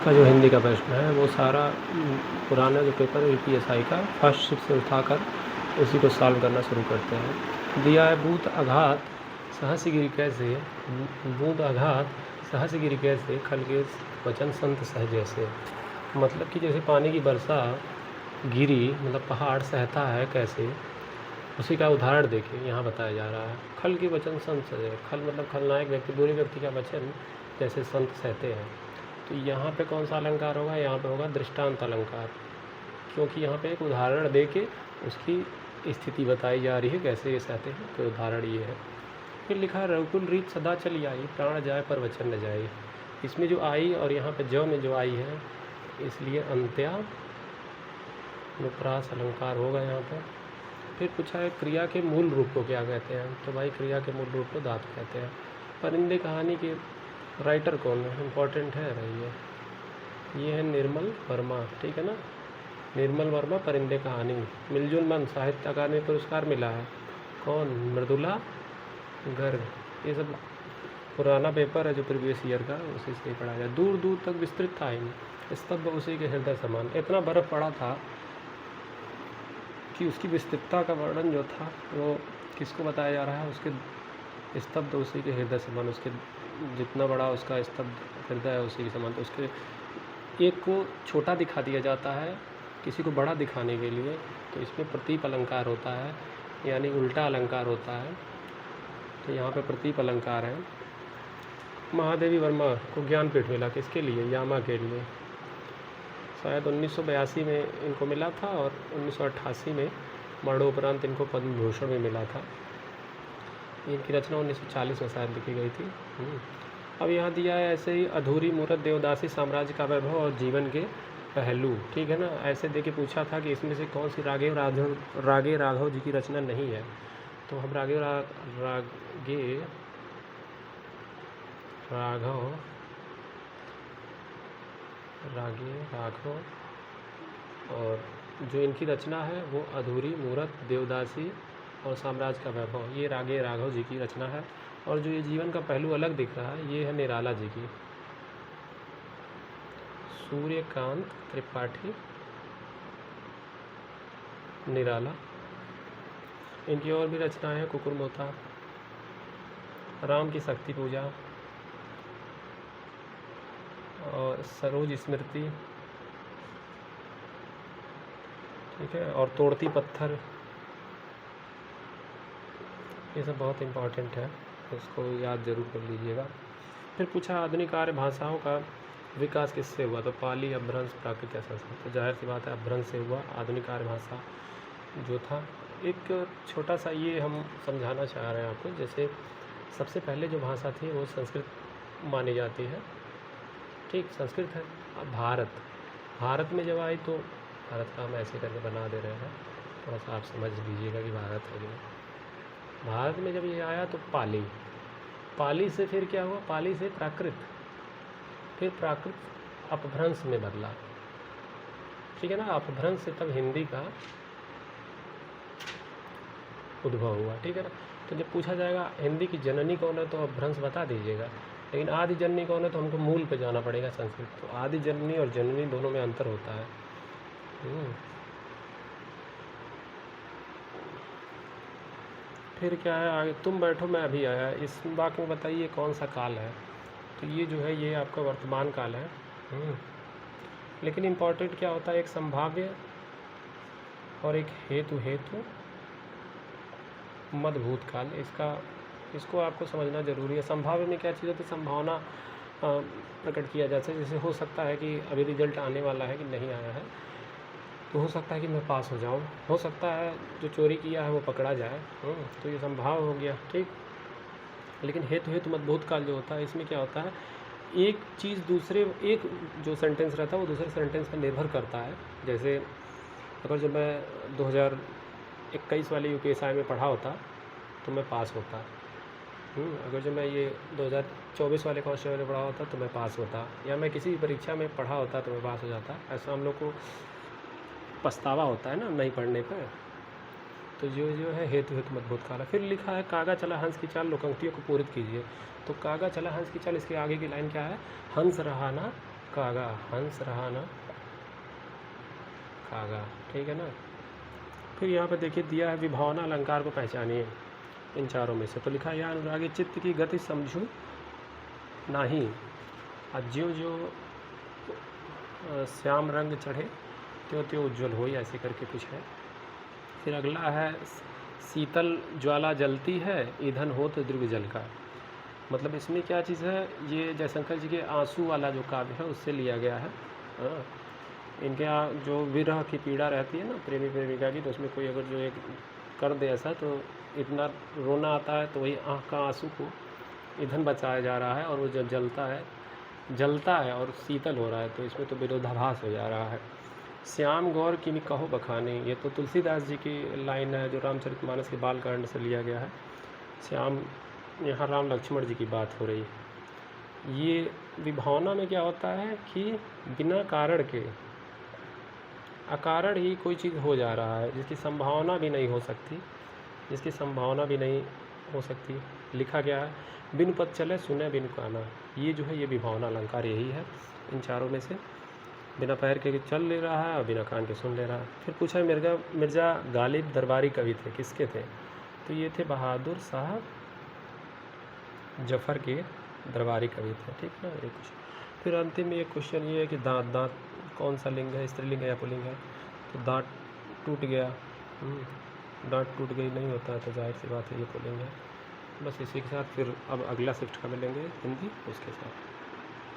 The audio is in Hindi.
का जो हिंदी का प्रश्न है वो सारा पुराना जो पेपर है यूपीएसआई का फर्स्ट शिफ्ट से उठाकर उसी को सॉल्व करना शुरू करते हैं। दिया है बूंद आघात सहस गिरी कैसे, बूंद आघात सहस गिरी कैसे, खलकेश वचन संत सहज ऐसे। मतलब कि जैसे पानी की वर्षा गिरी, मतलब पहाड़ सहता है कैसे, उसी का उदाहरण देखिए यहाँ बताया जा रहा है। खल के वचन संत सहज, खल मतलब खलनायक व्यक्ति, बुरे व्यक्ति का वचन जैसे संत सहते हैं। तो यहाँ पे कौन सा अलंकार होगा, यहाँ पे होगा दृष्टांत अलंकार, क्योंकि यहाँ पे एक उदाहरण दे के उसकी स्थिति बताई जा रही है कैसे ये सहते हैं। तो उदाहरण ये है। फिर लिखा है रघुकुल रीत सदा चली आई, प्राण जाए पर वचन न जाए। इसमें जो आई और यहाँ पे ज में जो आई है, इसलिए अंत्या अनुप्रास अलंकार होगा यहाँ पर। फिर पूछा है क्रिया के मूल रूप को क्या कहते हैं, तो भाई क्रिया के मूल रूप को धातु कहते हैं। परिंदे कहानी के राइटर कौन है, इम्पोर्टेंट है भाई ये है निर्मल वर्मा, ठीक है ना। निर्मल वर्मा, परिंदे कहानी। मिलजुल मन साहित्य अकादमी पुरस्कार मिला है, कौन, मृदुला गर्ग। ये सब पुराना पेपर है जो प्रीवियस ईयर का, उसी से ही पढ़ा जाए। दूर दूर तक विस्तृत था इन स्तब्ध उसी के हृदय समान। इतना बर्फ पड़ा था कि उसकी विस्तृतता का वर्णन जो था वो किसको बताया जा रहा है, उसके स्तब्ध उसी के हृदय समान, उसके जितना बड़ा उसका स्तब्ध हृदय है उसी के समान। तो उसके एक को छोटा दिखा दिया जाता है किसी को बड़ा दिखाने के लिए, तो इसमें प्रतीप अलंकार होता है, यानी उल्टा अलंकार होता है। तो यहाँ पे प्रतीप अलंकार है। महादेवी वर्मा को ज्ञानपीठ मिला, किसके लिए, यामा के लिए। शायद 1982 में इनको मिला था और 1988 में मरणोपरांत इनको पद्म भूषण में मिला था। इनकी रचना 1940 में शायद लिखी गई थी। अब यहाँ दिया है ऐसे ही अधूरी मूरत देवदासी साम्राज्य का वैभव और जीवन के पहलू, ठीक है ना। ऐसे दे के पूछा था कि इसमें से कौन सी रागे राघव जी की रचना नहीं है, तो हम रागे राघव और जो इनकी रचना है वो अधूरी मूरत देवदासी और साम्राज्य का वैभव, ये रागे राघव जी की रचना है। और जो ये जीवन का पहलू अलग दिख रहा है ये है निराला जी की, सूर्यकांत त्रिपाठी निराला। इनकी और भी रचनाएं हैं, कुकुरमोथा, राम की शक्ति पूजा और सरोज स्मृति, ठीक है, और तोड़ती पत्थर। ये सब बहुत इम्पॉर्टेंट है, इसको याद जरूर कर लीजिएगा। फिर पूछा आधुनिक आर्य भाषाओं का विकास किससे हुआ, तो पाली, अपभ्रंश, प्राकृत या संस्कृत। तो जाहिर सी बात है अपभ्रंश से हुआ आधुनिक आर्य भाषा जो था। एक छोटा सा ये हम समझाना चाह रहे हैं आपको, जैसे सबसे पहले जो भाषा थी वो संस्कृत मानी जाती है, ठीक, संस्कृत है। अब भारत में जब आई तो भारत का हम ऐसे करके बना दे रहे हैं, थोड़ा सा आप समझ लीजिएगा कि भारत है जो। भारत में जब ये आया तो पाली से फिर क्या हुआ, पाली से प्राकृत, फिर प्राकृत अपभ्रंश में बदला, ठीक है ना। अपभ्रंश से तब हिंदी का उद्भव हुआ, ठीक है ना। तो जब पूछा जाएगा हिंदी की जननी कौन है तो अपभ्रंश बता दीजिएगा, लेकिन आदि जननी कौन है तो हमको मूल पे जाना पड़ेगा संस्कृत। तो आदि जननी और जननी दोनों में अंतर होता है। फिर क्या है आगे, तुम बैठो मैं अभी आया, इस वाक्य में बताइए कौन सा काल है, तो ये जो है ये आपका वर्तमान काल है। लेकिन इम्पोर्टेंट क्या होता है, एक संभाव्य और एक हेतु मध्य भूतकाल, इसको आपको समझना जरूरी है। संभाव्य में क्या चीज़ होती है, संभावना प्रकट किया जाता है, जैसे हो सकता है कि अभी रिजल्ट आने वाला है कि नहीं आया है, तो हो सकता है कि मैं पास हो जाऊं, हो सकता है जो चोरी किया है वो पकड़ा जाए, तो ये संभाव हो गया, ठीक। लेकिन हेतु मध्य भूतकाल जो होता है, इसमें क्या होता है, एक चीज़ दूसरे, एक जो सेंटेंस रहता है वो दूसरे सेंटेंस पर निर्भर करता है। जैसे अगर जब मैं 2021 वाले यूपीएसआई में पढ़ा होता तो मैं पास होता, अगर जब मैं ये 2024 वाले कांस्टेबल में पढ़ा होता तो मैं पास होता, या मैं किसी भी परीक्षा में पढ़ा होता तो मैं पास हो जाता। ऐसा हम लोग को पछतावा होता है ना नहीं पढ़ने पर। तो जो है हेतु मध्य भूतकाल है। फिर लिखा है कागा चला हंस की चाल, लोकोक्तियों को पूरित कीजिए। तो कागा चला हंस की चाल, इसके आगे की लाइन क्या है, हंस रहा ना कागा, हंस रहा ना कागा, ठीक है ना। फिर यहाँ पे देखिए दिया है विभावना अलंकार को पहचानिए इन चारों में से। तो लिखा है यहाँ अनुरागी चित्त की गति समझू नाही, और ज्यों ज्यों श्याम रंग चढ़े त्यों त्यों उज्ज्वल हो, ऐसे करके कुछ है। फिर अगला है शीतल ज्वाला जलती है, ईंधन हो तो दृग जल का। मतलब इसमें क्या चीज़ है, ये जयशंकर जी के आंसू वाला जो काव्य है उससे लिया गया है। हाँ, इनके यहाँ जो विरह की पीड़ा रहती है ना प्रेमी प्रेमिका की, तो उसमें कोई अगर जो एक कर दे ऐसा तो इतना रोना आता है, तो वही आँख का आंसू को ईंधन बचाया जा रहा है, और वो जब जलता है और शीतल हो रहा है, तो इसमें तो विरोधाभास हो जा रहा है। श्याम गौर की कहो बखाने, ये तो तुलसीदास जी की लाइन है जो रामचरितमानस के बालकांड से लिया गया है। श्याम, यहाँ राम लक्ष्मण जी की बात हो रही है। ये विभावना में क्या होता है कि बिना कारण के अकारण ही कोई चीज़ हो जा रहा है, जिसकी संभावना भी नहीं हो सकती, लिखा गया है बिनु पद चले सुने बिनु काना। ये जो है ये विभावना अलंकार यही है इन चारों में से। बिना पैर के चल ले रहा है और बिना कान के सुन ले रहा है। फिर पूछा मिर्ज़ा गालिब दरबारी कवि थे, किसके थे? तो ये थे बहादुर शाह जफ़र के दरबारी कवि थे, ठीक है। ये कुछ फिर अंतिम में एक क्वेश्चन ये है कि दांत कौन सा लिंग है, स्त्रीलिंग है या पुल्लिंग है? तो दांत टूट गया, दांत टूट गई नहीं होता है, तो जाहिर सी बात है ये पुल्लिंग है। बस इसी के साथ फिर अब अगला शिफ्ट का मिलेंगे हिंदी उसके साथ।